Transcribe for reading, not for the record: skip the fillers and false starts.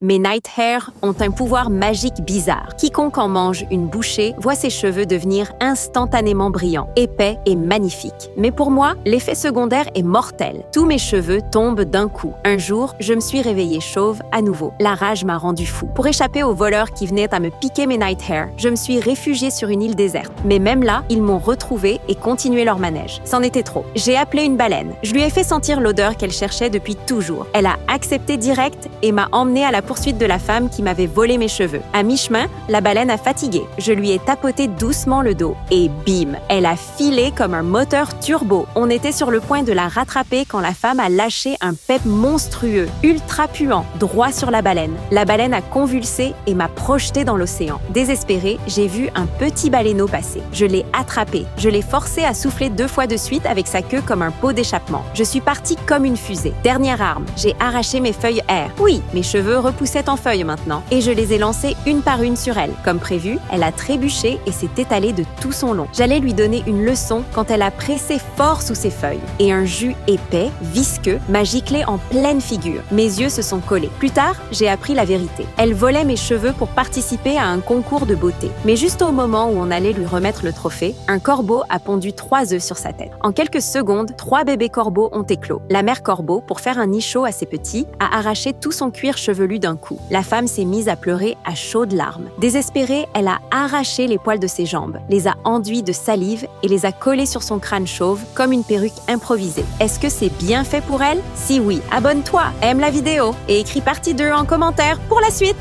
Mes night hair ont un pouvoir magique bizarre. Quiconque en mange une bouchée voit ses cheveux devenir instantanément brillants, épais et magnifiques. Mais pour moi, l'effet secondaire est mortel. Tous mes cheveux tombent d'un coup. Un jour, je me suis réveillée chauve à nouveau. La rage m'a rendu fou. Pour échapper aux voleurs qui venaient à me piquer mes night hair, je me suis réfugiée sur une île déserte. Mais même là, ils m'ont retrouvée et continué leur manège. C'en était trop. J'ai appelé une baleine. Je lui ai fait sentir l'odeur qu'elle cherchait depuis toujours. Elle a accepté direct et m'a emmenée à la poursuite de la femme qui m'avait volé mes cheveux. À mi-chemin, la baleine a fatigué. Je lui ai tapoté doucement le dos et bim, elle a filé comme un moteur turbo. On était sur le point de la rattraper quand la femme a lâché un pep monstrueux, ultra puant, droit sur la baleine. La baleine a convulsé et m'a projeté dans l'océan. Désespérée, j'ai vu un petit baleineau passer. Je l'ai attrapé. Je l'ai forcé à souffler 2 fois de suite avec sa queue comme un pot d'échappement. Je suis partie comme une fusée. Dernière arme, j'ai arraché mes feuilles air. Oui, mes cheveux repoussaient en feuilles maintenant, et je les ai lancées une par une sur elle. Comme prévu, elle a trébuché et s'est étalée de tout son long. J'allais lui donner une leçon quand elle a pressé fort sous ses feuilles, et un jus épais, visqueux, m'a giclé en pleine figure. Mes yeux se sont collés. Plus tard, j'ai appris la vérité. Elle volait mes cheveux pour participer à un concours de beauté. Mais juste au moment où on allait lui remettre le trophée, un corbeau a pondu 3 œufs sur sa tête. En quelques secondes, 3 bébés corbeaux ont éclos. La mère corbeau, pour faire un nid chaud à ses petits, a arraché tout son cuir chevelu d'un coup. La femme s'est mise à pleurer à chaudes larmes. Désespérée, elle a arraché les poils de ses jambes, les a enduits de salive et les a collés sur son crâne chauve comme une perruque improvisée. Est-ce que c'est bien fait pour elle? Si oui, abonne-toi, aime la vidéo et écris partie 2 en commentaire pour la suite!